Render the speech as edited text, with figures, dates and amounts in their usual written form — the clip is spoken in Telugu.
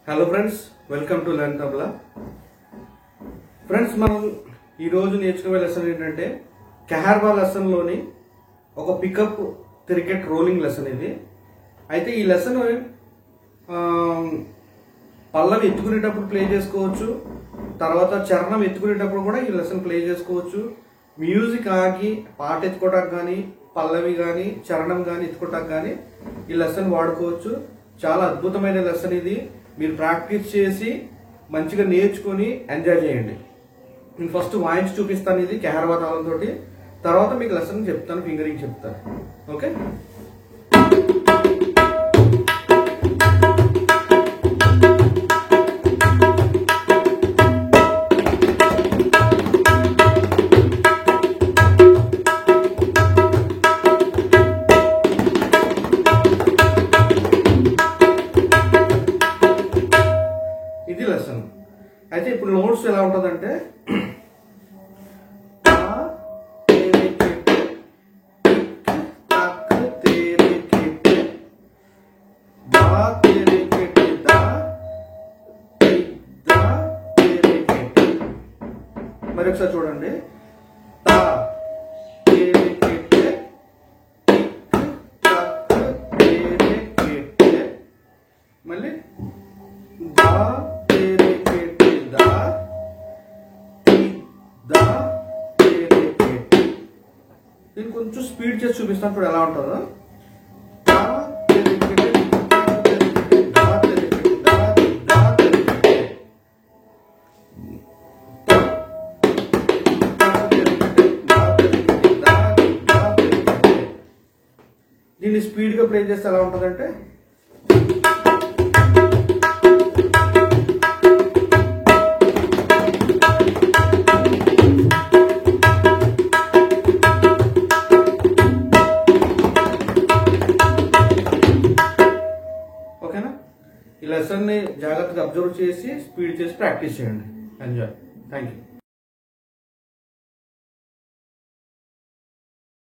Hello friends, welcome to learn tabla. Friends, మనం ఈరోజు నేర్చుకునే లెసన్ ఏంటంటే కెహార్వా లెసన్లోని ఒక పికప్ క్రికెట్ రోలింగ్ లెసన్ ఇది. అయితే ఈ లెసన్ పల్లవి ఎత్తుకునేటప్పుడు ప్లే చేసుకోవచ్చు, తర్వాత చరణం ఎత్తుకునేటప్పుడు కూడా ఈ లెసన్ ప్లే చేసుకోవచ్చు. మ్యూజిక్ ఆగి పాట ఎత్తుకోవడానికి కానీ, పల్లవి కానీ, చరణం కానీ ఎత్తుకోవడానికి కానీ ఈ లెసన్ వాడుకోవచ్చు. చాలా అద్భుతమైన లెసన్ ఇది. మీరు ప్రాక్టీస్ చేసి మంచిగా నేర్చుకుని ఎంజాయ్ చేయండి. నేను ఫస్ట్ వాయించి చూపిస్తాను ఇది కెహార్వా తాళంతో, తర్వాత మీకు లెసన్ చెప్తాను, ఫింగరింగ్ చెప్తాను. ఓకే, ఇది లెసన్. అయితే ఇప్పుడు నోట్స్ ఎలా ఉంటుందంటే మరి ఒకసారి చూడండి. మళ్ళీ నేను కొంచెం స్పీడ్ చేసి చూపిస్తాను, ఇప్పుడు ఎలా ఉంటుందో. దీన్ని స్పీడ్ గా ప్లే చేస్తే ఎలా ఉంటుందంటే ఓకేనా. ఈ లెసన్ ని జాగ్రత్తగా అబ్జర్వ్ చేసి స్పీడ్ చేసి ప్రాక్టీస్ చేయండి. ఎంజాయ్. Thank you.